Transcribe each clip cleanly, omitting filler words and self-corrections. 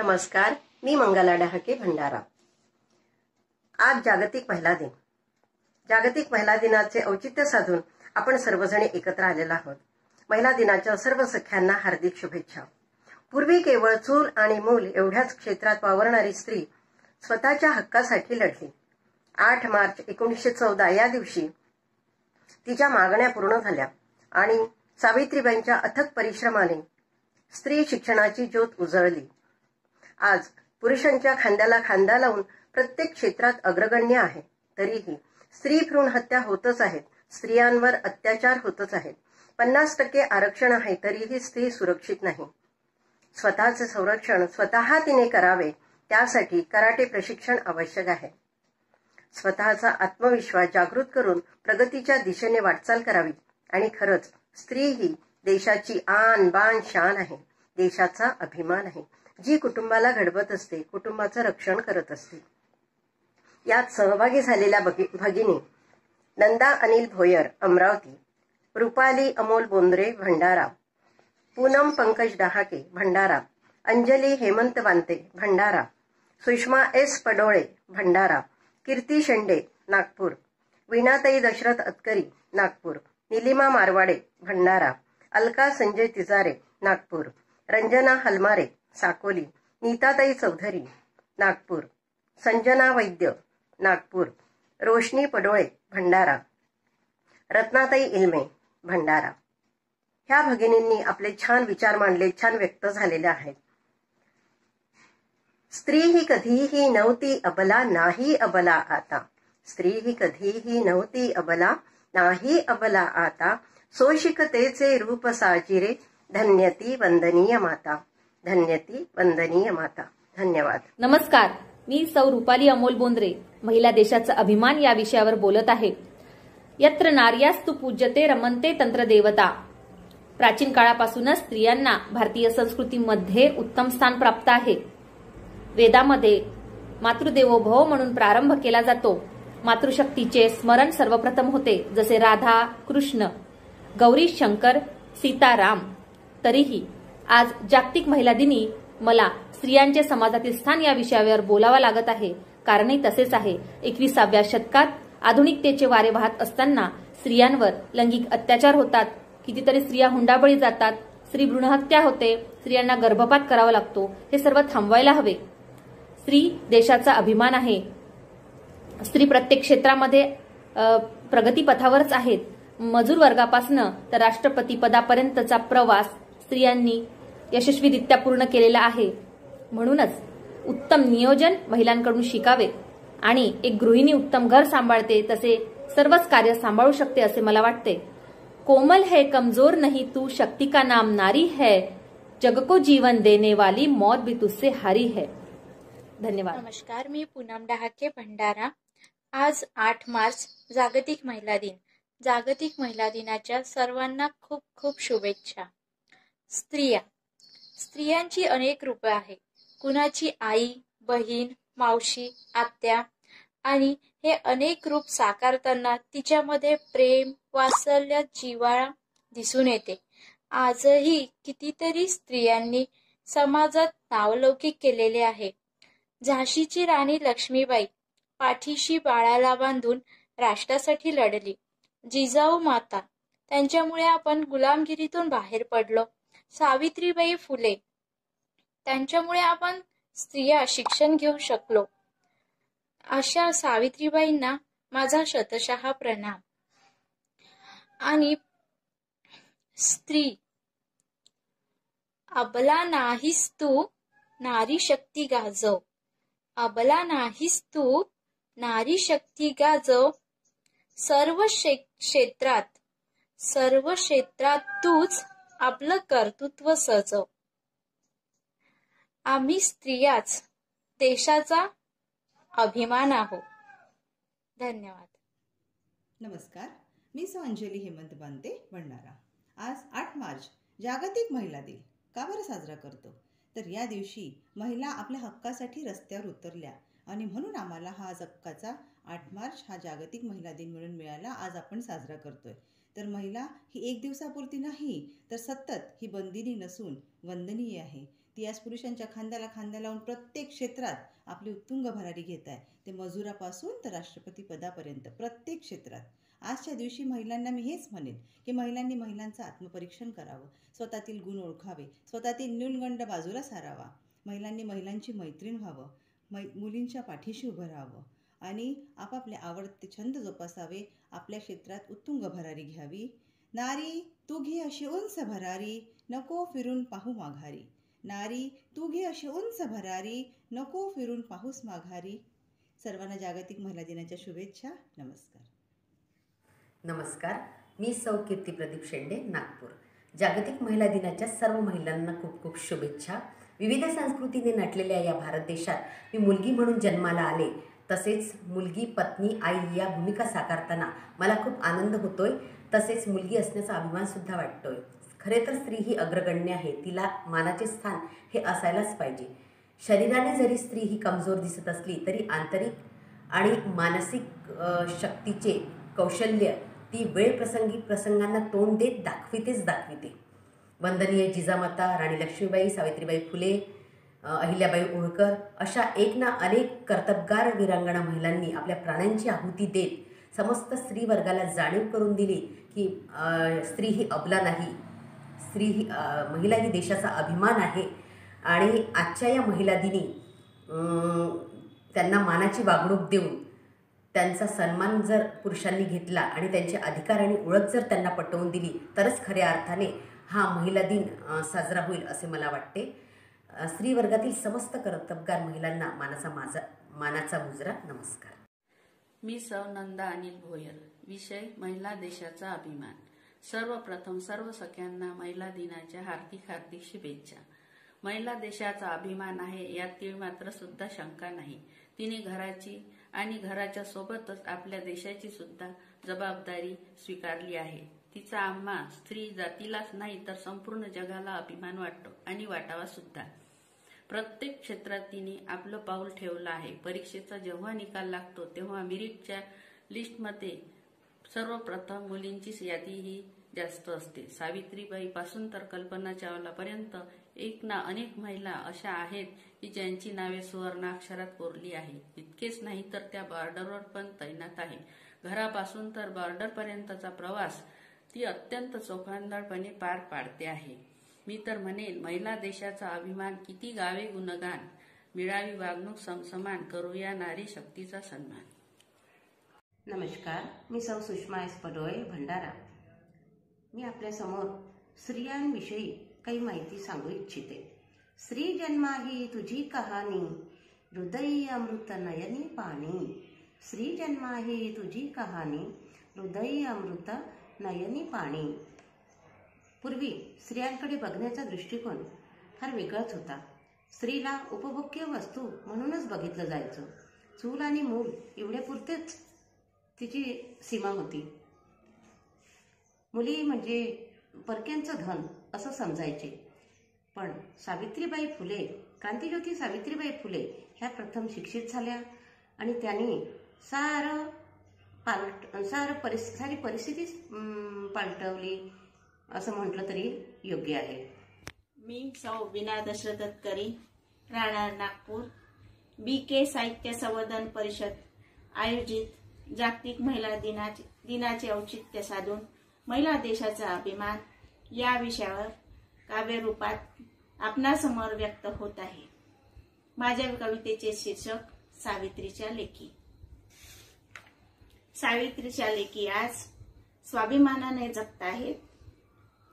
नमस्कार, मी मंगला डहाके, भंडारा। आज जागतिक महिला दिन। जागतिक महिला दिनाचे औचित्य साधून आपण सर्वजण एकत्र आलेलो आहोत। महिला दिनाच्या सर्व सख्यांना हार्दिक शुभेच्छा। पूर्वी केवळ चूल आणि मूल एवढ्याच क्षेत्रात वावरणारी स्त्री स्वतःच्या हक्कासाठी लढली। 8 मार्च 1914 या दिवशी तिच्या मागण्या पूर्ण झाल्या आणि सावित्रीबाईंच्या अथक परिश्रमाने स्त्री शिक्षणाची ज्योत उजळली। आज पुरुषांच्या खांद्याला खांदा लावून प्रत्येक क्षेत्रात अग्रगण्य आहे, तरीही स्त्री भ्रूण हत्या होतच आहेत, स्त्रियांवर अत्याचार होतच आहेत। 50% आरक्षण आहे, तरीही स्त्री सुरक्षित नाही। स्वतःचे संरक्षण स्वतः तिने करावे, त्यासाठी कराटे प्रशिक्षण आवश्यक आहे। स्वतःचा आत्मविश्वास जागृत करून प्रगतीच्या दिशेने वाटचाल करावी। आणि खरंच स्त्री ही देशाची आन बान शान आहे, देशाचा अभिमान आहे, जी कुटुंबाला घडवत असते, कुटुंबाचं रक्षण करत असते। यात सहभागी झालेल्या भगिनी नंदा अनिल भोयर, अमरावती; रुपाली अमोल बोंद्रे, भंडारा; पूनम पंकज डहाके, भंडारा; अंजली हेमंत वांते, भंडारा; सुषमा एस पडोळे, भंडारा; कीर्ती शेंडे, नागपूर; वीणाताई दशरथ अतकरी, नागपूर; निलिमा मारवाडे, भंडारा; अलका संजय तिजारे, नागपूर; रंजना हलमारे, साकोली; नीताताई चौधरी, नागपूर; संजना वैद्य, नागपूर; रोशनी पडोळे, भंडारा; रत्नाताई इल्मे, भंडारा। ह्या भगिनींनी आपले छान विचार मांडले, छान व्यक्त झालेले आहेत। स्त्री ही कधीही नव्हती अबला, नाही अबला आता। स्त्री ही कधीही नव्हती अबला, नाही अबला आता। सोशिकतेचे रूप साजिरे, धन्यती वंदनीय माता, धन्यती वंदनीय माता। धन्यवाद। नमस्कार, मी सौ रुपाली अमोल बोंद्रे, महिला देशाचा अभिमान या विषयावर बोलत आहे। यत्र नार्यास्तु पूज्यते रमन्ते तंत्र देवता। प्राचीन काळापासूनच स्त्रियांना भारतीय संस्कृतीमध्ये उत्तम स्थान प्राप्त आहे। वेदामध्ये मातृदेवो भव म्हणून प्रारंभ केला जातो। मातृशक्तीचे स्मरण सर्वप्रथम होते, जसे राधा कृष्ण, गौरी शंकर, सीताराम। तरीही आज जागतिक महिला दिनी मला स्त्रियांचे समाजातील स्थान या विषयावर बोलावा लागत आहे, कारणही तसेच आहे। 21व्या शतकात आधुनिकतेचे वारे वाहत असताना स्त्रियांवर लैंगिक अत्याचार होतात, कितीतरी स्त्रिया हुंडाबळी जातात, स्त्री भ्रूणहत्या होते, स्त्रियांना गर्भपात करावा लागतो। हे सर्व थांबवायला हवे। स्त्री देशाचा अभिमान आहे। स्त्री प्रत्येक क्षेत्रामध्ये प्रगतीपथावरच आहेत। मजूर वर्गापासून तर राष्ट्रपती पदापर्यंतचा प्रवास स्त्रियांनी यशस्वीरित्या पूर्ण केलेला आहे। म्हणूनच उत्तम नियोजन महिलांकडून शिकावे आणि एक गृहिणी उत्तम घर सांभाळते तसे सर्वच कार्य सांभाळू शकते असे मला वाटते। कोमल है कमजोर नहीं तू, शक्ति का नाम नारी है, जग को जीवन देने वाली मौत भी तुझसे हारी है। धन्यवाद। नमस्कार, मी पूनम डहाके, भंडारा। आज 8 मार्च जागतिक महिला दिन। जागतिक महिला दिनाच्या सर्वांना खूप खूप शुभेच्छा। स्त्रियांची अनेक रूपे आहेत। कुणाची आई, बहीण, मावशी, आत्या, आणि हे अनेक रूप साकारताना तिच्यामध्ये प्रेम, वात्सल्य, जिव्हाळा दिसून येते। आजही कितीतरी स्त्रियांनी समाजात नावलौकिक केलेले आहे। झाशीची राणी लक्ष्मीबाई पाठीशी बाळाला बांधून राष्ट्रासाठी लढली। जिजाऊ माता, त्यांच्यामुळे आपण गुलामगिरीतून बाहेर पडलो। सावित्रीबाई फुले, त्यांच्यामुळे आपण स्त्रिया शिक्षण घेऊ शकलो। अशा सावित्रीबाईंना माझा शतशः प्रणाम। आणि स्त्री अबला नाहीस तू, नारी शक्ती गाजव। अबला नाहीस तू, नारी शक्ती गाजव। सर्व क्षेत्रात तूच आपलं कर्तृत्व सजव। आम्ही स्त्रियाच देशाचा अभिमान आहोत। धन्यवाद। नमस्कार, मी अंजली हेमंत वांते, भंडारा। आज 8 मार्च जागतिक महिला दिन का बरं साजरा करतो? तर या दिवशी महिला आपल्या हक्कासाठी रस्त्यावर उतरल्या आणि म्हणून आम्हाला हा हक्काचा 8 मार्च हा जागतिक महिला दिन म्हणून मिळाला, आज आपण साजरा करतोय। तर महिला ही एक दिवसापुरती नाही, तर सतत ही बंदिनी नसून वंदनीय आहे। ती आज पुरुषांच्या खांद्याला खांदा लावून प्रत्येक क्षेत्रात आपली उत्तुंग भरारी घेत आहे. ते मजुरापासून तर राष्ट्रपती पदापर्यंत प्रत्येक क्षेत्रात. आजच्या दिवशी महिलांना मी हेच म्हणेन की महिलांनी महिलांचं आत्मपरीक्षण करावं, स्वतःतील गुण ओळखावे, स्वतःतील न्यूनगंड बाजूला सारावा. महिलांनी महिलांची मैत्रीण व्हावं, मुलींच्या पाठीशी उभं राहावं आणि आपापले आवडते छंद जोपासावे, आपल्या क्षेत्रात उत्तुंग भरारी घ्यावी. नारी तू घे अशी उंच भरारी, नको फिरून पाहू माघारी. नारी तू घे अशी उंच भरारी, नको फिरून पाहूस माघारी. सर्वांना जागतिक महिला दिनाच्या शुभेच्छा. नमस्कार. नमस्कार, मी सौ कीर्ती प्रदीप शेंडे, नागपूर. जागतिक महिला दिनाच्या सर्व महिलांना खूप खूप शुभेच्छा. विविध संस्कृतीने नटलेल्या या भारत देशात मी मुलगी म्हणून जन्माला आले, तसेच मुलगी, पत्नी, आई या भूमिका साकारताना मला खूप आनंद होतोय. तसेच मुलगी असण्याचा अभिमानसुद्धा वाटतोय. खरे तर स्त्री ही अग्रगण्य आहे, तिला मानाचे स्थान हे असायलाच पाहिजे. शरीराने जरी स्त्री ही कमजोर दिसत असली तरी आंतरिक आणि मानसिक शक्तीचे कौशल्य ती प्रसंगांना तोंड देत दाखविते. वंदनीय जिजामाता, राणी लक्ष्मीबाई, सावित्रीबाई फुले, अहिल्याबाई होळकर अशा एक ना अनेक कर्तबगार वीरांगना महिलांनी आपल्या प्राणांची आहुती देत समस्त स्त्री वर्गाला जाणीव करून दिली की स्त्री ही अबला नाही, महिला ही देशाचा अभिमान आहे. आणि आजच्या या महिला दिनी त्यांना मानाची वागणूक देऊन त्यांचा सन्मान जर पुरुषांनी घेतला आणि त्यांचे अधिकार आणि ओळख जर त्यांना पटवून दिली तरच खऱ्या अर्थाने हा महिला दिन साजरा होईल असे मला वाटते. स्त्री वर्गातील समस्त कर्तबगार महिलांना मानाचा मुजरा. नमस्कार. मी सौ नंदा अनिल भोयर. विषय महिला देशाचा अभिमान. सर्वप्रथम सर्व सख्यांना महिला दिनाच्या हार्दिक हार्दिक शुभेच्छा. महिला देशाचा अभिमान आहे यात तीळ मात्र सुद्धा शंका नाही. तिने घराची आणि घराच्या सोबतच आपल्या देशाची सुद्धा जबाबदारी स्वीकारली आहे. तिचा आम्हा स्त्री जातीलाच नाही तर संपूर्ण जगाला अभिमान वाटतो आणि वाटावा सुद्धा. प्रत्येक क्षेत्रात तिने आपलं पाऊल ठेवलं आहे. परीक्षेचा जेव्हा निकाल लागतो तेव्हा मेरिटच्या लिस्टमध्ये सर्वप्रथम मुलींचीच यादी ही जास्त असते. सावित्रीबाई पासून तर कल्पना चावलापर्यंत एक ना अनेक महिला अशा आहेत की ज्यांची नावे सुवर्णाक्षरात कोरली आहे. इतकेच नाही तर त्या बॉर्डरवर पण तैनात आहे. घरापासून तर बॉर्डरपर्यंतचा प्रवास ती अत्यंत चोखंदळपणे पार पाडते आहे. मी तर म्हणेन महिला देशाचा अभिमान, किती गावे गुणगान, मिळावी वागणूक समसमान, करूया नारी शक्तीचा सन्मान. नमस्कार, मी सौ सुषमा एस पडोळे, भंडारा. मी आपल्यासमोर स्त्रियांविषयी काही माहिती सांगू इच्छिते. स्त्री जन्मा ही तुझी कहाणी, हृदयी अमृत नयनी पाणी. स्त्री जन्मा ही तुझी कहाणी, हृदयी अमृत नयनी पाणी. पूर्वी स्त्रियांकडे बघण्याचा दृष्टिकोन फार वेगळाच होता. स्त्रीला उपभोग्य वस्तू म्हणूनच बघितलं जायचं. चूल आणि मूल एवढ्यापुरतेच तिची सीमा होती. मुली म्हणजे परक्यांचं धन असं समजायचे. पण सावित्रीबाई फुले, क्रांतिज्योती सावित्रीबाई फुले ह्या प्रथम शिक्षित झाल्या आणि त्यांनी सारी परिस्थितीच पालटवली असं म्हटलं तरी योग्य आहे. मी सौ विना दशरथकरी, राहणार नागपूर. BK साहित्य संवर्धन परिषद आयोजित जागतिक महिला दिनाचे औचित्य साधून महिला देशाचा अभिमान या विषयावर काव्यरूपात आपणासमोर व्यक्त होत आहे. माझ्या कवितेचे शीर्षक सावित्रीच्या लेकी. सावित्रीच्या लेकी आज स्वाभिमानाने जगत आहेत.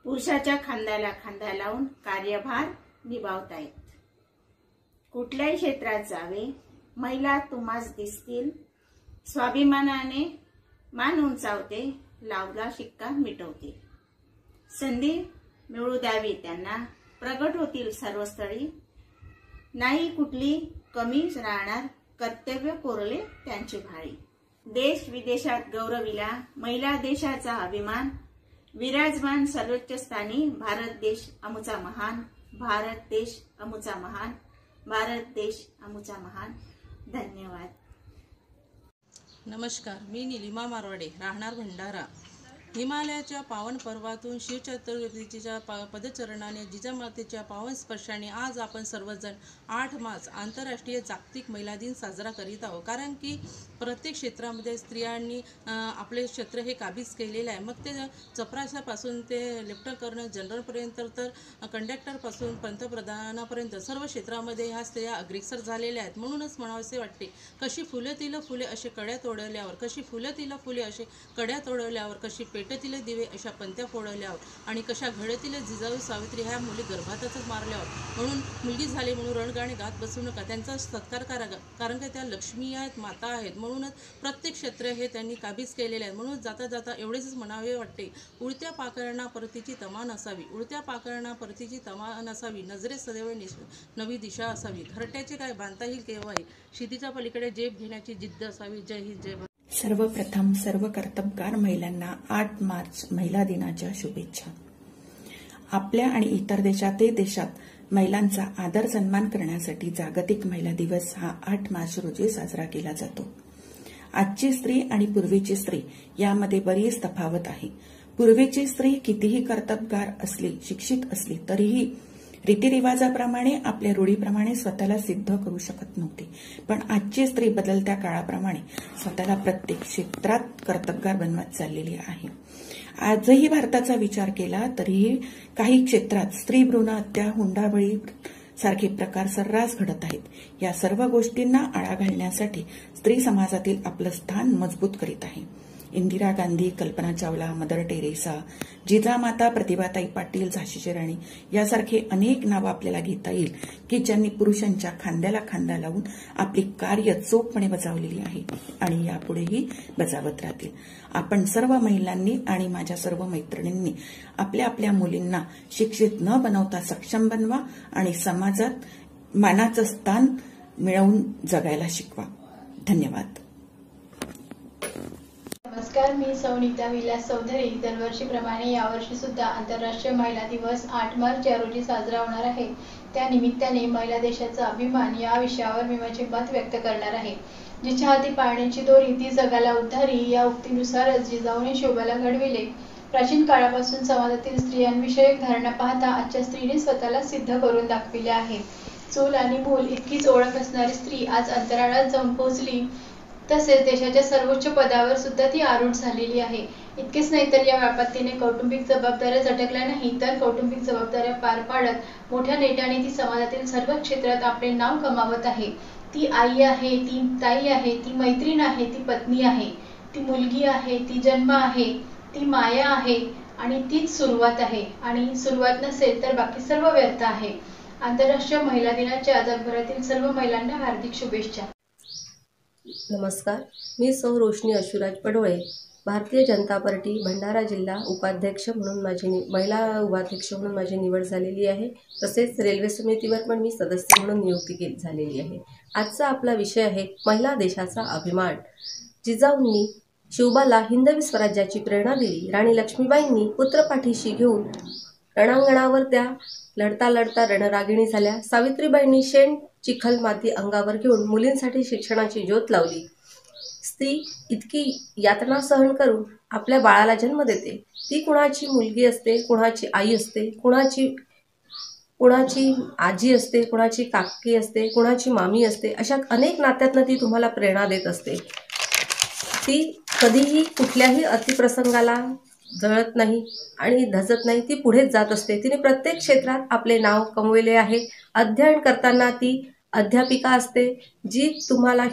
पुरुषाच्या खांद्याला खांदा लावून कार्यभार निभावतायत. कुठल्याही क्षेत्रात जावे, महिला तुम्हास दिसतील. स्वाभिमानाने मान उंचावते, लावला शिक्का मिटवते. संधी मिळू द्यावी त्यांना, प्रगट होतील सर्वस्थळी. नाही कुठली कमी राहणार, कर्तव्य कोरले त्यांची भाळी. देश विदेशात गौरविला महिला देशाचा अभिमान. विराजमान सर्वोच्च स्थानी, भारत देश अमुचा महान. भारत देश अमुचा महान. भारत देश अमुचा महान. धन्यवाद. नमस्कार, मी निलिमा मारवाडे, राहणार भंडारा. हिमालयाच्या पावन पर्वातून शिवचतुर्थीच्या पदचरणाने जिजामातेच्या पावन स्पर्शाने आज आपण सर्वजण 8 मार्च आंतरराष्ट्रीय जागतिक महिला दिन साजरा करीत आहोत. कारण की प्रत्येक क्षेत्रामध्ये स्त्रियांनी आपले क्षेत्र हे काबीज केलेले आहे. मग ते चपराशापासून ते लेफ्टनंट कर्नल जनरलपर्यंत तर कंडक्टरपासून पंतप्रधानापर्यंत सर्व क्षेत्रामध्ये ह्या स्त्रिया अग्रेसर झालेल्या आहेत. म्हणूनच म्हणावेसे वाटते, कशी फुलतील फुले असे कड्या तोडल्यावर, कशी फुलतील फुले असे कड्या तोडल्यावर, कशी पेटतील दिवे अशा पंत्या फोडल्यावर, आणि कशा घडतील जिजाऊ सावित्री ह्या मुली गर्भातच मारल्यावर. म्हणून मुलगी झाली म्हणून रणगाणे गात बसू नका, त्यांचा सत्कार करा, कारण की त्या लक्ष्मी आहेत, माता आहेत. म्हणूनच प्रत्येक क्षेत्र हे त्यांनी काबीज केलेले आहे. म्हणून जाता जाता एवढेच म्हणावे वाटते, उडत्या पाखरांना परतीची तमा नसावी, उडत्या पाखरांना परतीची तमा नसावी, नजरेत सदैव नवी दिशा असावी, घरट्याचे काय बांधता येईल केव्हाही, शिदीच्या पलीकडे जेब घेण्याची जिद्द असावी. जय हिंद, जय भारत. सर्वप्रथम सर्व कर्तबगार महिलांना 8 मार्च महिला दिनाच्या शुभेच्छा. आपल्या आणि इतर देशातही देशात महिलांचा आदर सन्मान करण्यासाठी जागतिक महिला दिवस हा 8 मार्च रोजी साजरा केला जातो. आजची स्त्री आणि पूर्वीची स्त्री यामध्ये बरीच तफावत आहे. पूर्वीची स्त्री कितीही कर्तबगार असली, शिक्षित असली तरीही रीतिरिवाजाप्रमाणे आपल्या रूढीप्रमाणे स्वतःला सिद्ध करू शकत नव्हती. पण आजची स्त्री बदलत्या काळाप्रमाणे स्वतःला प्रत्येक क्षेत्रात कर्तबगार बनवत चाललेली आहे. आजही भारताचा विचार केला तरीही काही क्षेत्रात स्त्री भ्रूण हत्या, हुंडाबळी सारखे प्रकार सर्रास घडत आहेत. या सर्व गोष्टींना आळा घालण्यासाठी स्त्री समाजातील आपलं स्थान मजबूत करीत आहे. इंदिरा गांधी, कल्पना चावला, मदर टेरेसा, जिजामाता, प्रतिभाताई पाटील, झाशीची राणी यासारखे अनेक नावं आपल्याला घेता येईल की ज्यांनी पुरुषांच्या खांद्याला खांदा लावून आपली कार्य चोखपणे बजावलेली आहे आणि यापुढेही बजावत राहतील. आपण सर्व महिलांनी आणि माझ्या सर्व मैत्रिणींनी आपल्या आपल्या मुलींना शिक्षित न बनवता सक्षम बनवा आणि समाजात मानाचं स्थान मिळवून जगायला शिकवा. धन्यवाद. नमस्कार, मी सौनिता विलास चौधरी. दरवर्षीप्रमाणे यावर्षी सुद्धा आंतरराष्ट्रीय महिला दिवस 8 मार्च या रोजी साजरा होणार आहे. त्या निमित्ताने महिला देशाचा अभिमान या विषयावर मी माझे मत व्यक्त करणार आहे. जिच्या हाती पाळण्याची दोरी ती जगाला उद्धारी या उक्तीनुसारच जिजाऊने शोभाला घडविले. प्राचीन काळापासून समाजातील स्त्रियांविषयक धारणा पाहता आजच्या स्त्रीने स्वतःला सिद्ध करून दाखविले आहे. चूल आणि मूल इतकीच ओळख असणारी स्त्री आज अंतराळात जाऊन पोहोचली. तसेच देशाच्या सर्वोच्च पदावर सुद्धा ती आरूढ झालेली आहे. इतकेच नाही तर या व्यापात तिने कौटुंबिक जबाबदाऱ्या झटकल्या नाही तर कौटुंबिक जबाबदाऱ्या पार पाडत मोठ्या नेटाने ती समाजातील सर्व क्षेत्रात आपले नाव कमावत आहे. ती आई आहे, ती ताई आहे, ती मैत्रीण आहे, ती पत्नी आहे, ती मुलगी आहे, ती जन्म आहे, ती माया आहे आणि तीच सुरुवात आहे. आणि सुरुवात नसेल तर बाकी सर्व व्यर्थ आहे. आंतरराष्ट्रीय महिला दिनाच्या जगभरातील सर्व महिलांना हार्दिक शुभेच्छा. नमस्कार, मी सौ रोशनी अशुराज पडोळे. भारतीय जनता पार्टी भंडारा जिल्हा उपाध्यक्ष म्हणून महिला उपाध्यक्ष म्हणून माझी निवड झालेली आहे. तसेच रेल्वे समितीवर पण मी सदस्य म्हणून नियुक्ती झालेली आहे. आजचा आपला विषय आहे महिला देशाचा अभिमान. जिजाऊंनी शिवबाला हिंदवी स्वराज्याची प्रेरणा दिली. राणी लक्ष्मीबाईंनी पुत्र पाठीशी घेऊन रणांगणावर त्या लढता लढता रणरागिणी झाल्या. सावित्रीबाईंनी शेण चिखल माती अंगावर घेऊन मुलींसाठी शिक्षणाची ज्योत लावली. स्त्री इतकी यातना सहन करून आपल्या बाळाला जन्म देते. ती कुणाची मुलगी असते, कुणाची आई असते, कुणाची आजी असते, कुणाची काकी असते, कुणाची मामी असते. अशा अनेक नात्यातनं ती तुम्हाला प्रेरणा देत असते. ती कधीही कुठल्याही अतिप्रसंगाला जळत नाही आणि धजत नाही. ती पुढेच जात असते. तिने प्रत्येक क्षेत्रात आपले नाव कमविले आहे. अध्ययन करताना ती अध्यापिका असते, जी तुम्हाला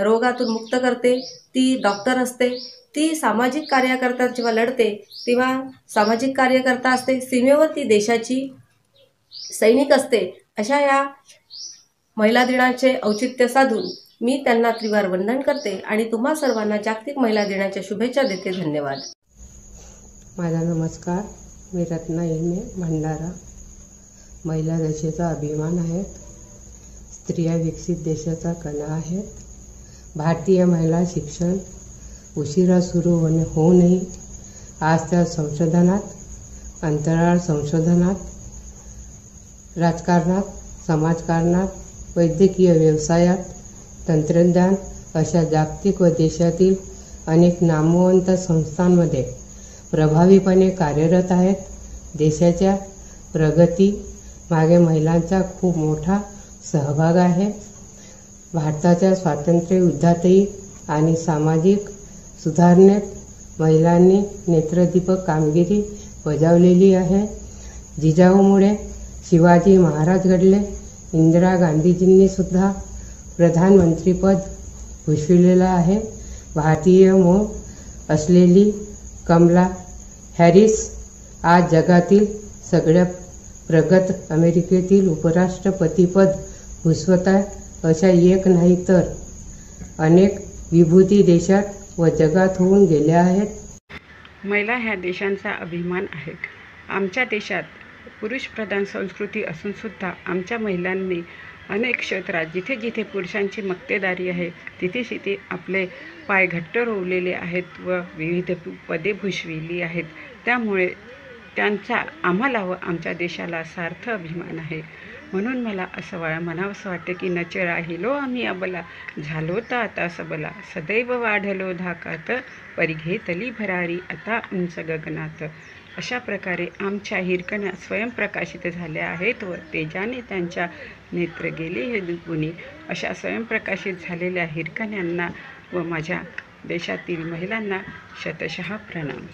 रोगातून मुक्त करते. ती डॉक्टर असते. ती सामाजिक कार्यकर्ता जेव्हा लढते तेव्हा सामाजिक कार्यकर्ता असते. सीमेवर ती देशाची सैनिक असते. अशा या महिला दिनाचे औचित्य साधून मी त्यांना त्रिवार वंदन करते आणि तुम्हा सर्वांना जागतिक महिला दिनाच्या शुभेच्छा देते. धन्यवाद. माझा नमस्कार, मी रत्ना येमे, भंडारा. महिला देशाचा अभिमान आहेत. स्त्रिया विकसित देशाचा कणा आहेत. भारतीय महिला शिक्षण उशिरा सुरू होऊनही आज त्या संशोधनात, अंतराळ संशोधनात, राजकारणात, समाजकारणात, वैद्यकीय व्यवसायात, तंत्रज्ञान अशा जागतिक व देशातील अनेक नामवंत संस्थांमध्ये प्रभावीपणे कार्यरत आहेत. देशाच्या प्रगती मागे महिलांचा खूप मोठा सहभाग आहे. भारताच्या स्वातंत्र्य युद्धातही आणि सामाजिक सुधारणेत महिलांनी नेत्रदीपक कामगिरी बजावलेली आहे. जिजाऊमुळे शिवाजी महाराज घडले. इंदिरा गांधीजींनी सुद्धा प्रधानमंत्रीपद भूषविलेलं आहे. भारतीय मूळ असलेली कमला हॅरिस आज जगातील सगळ्यात प्रगत अमेरिकेतील उपराष्ट्रपतीपद भूषवत आहे. अशा एक नाही तर अनेक विभूती देशात व जगात होऊन गेल्या आहेत. महिला ह्या देशांचा अभिमान आहेत. आमच्या देशात पुरुषप्रधान संस्कृती असूनसुद्धा आमच्या महिलांनी अनेक क्षेत्रात जिथे जिथे पुरुषांची मक्तेदारी आहे तिथे तिथे आपले पाय घट्ट रोवलेले आहेत व विविध पदे भूषविली आहेत. त्यामुळे त्यांचा आम्हाला व आमच्या देशाला सार्थ अभिमान आहे. म्हणून मला असं म्हणावंसं वाटतं की नचे राहिलो आम्ही अबला, झालो तर आता सबला, सदैव वाढलो धाकात, परिघेतली भरारी आता उंच गगनात. अशा प्रकारे आमच्या हिरकण्या स्वयंप्रकाशित झाल्या आहेत व तेजाने त्यांच्या नेत्र गेले हे दुगुणी. अशा स्वयंप्रकाशित झालेल्या हिरकण्यांना व माझ्या देशातील महिलांना शतशः प्रणाम.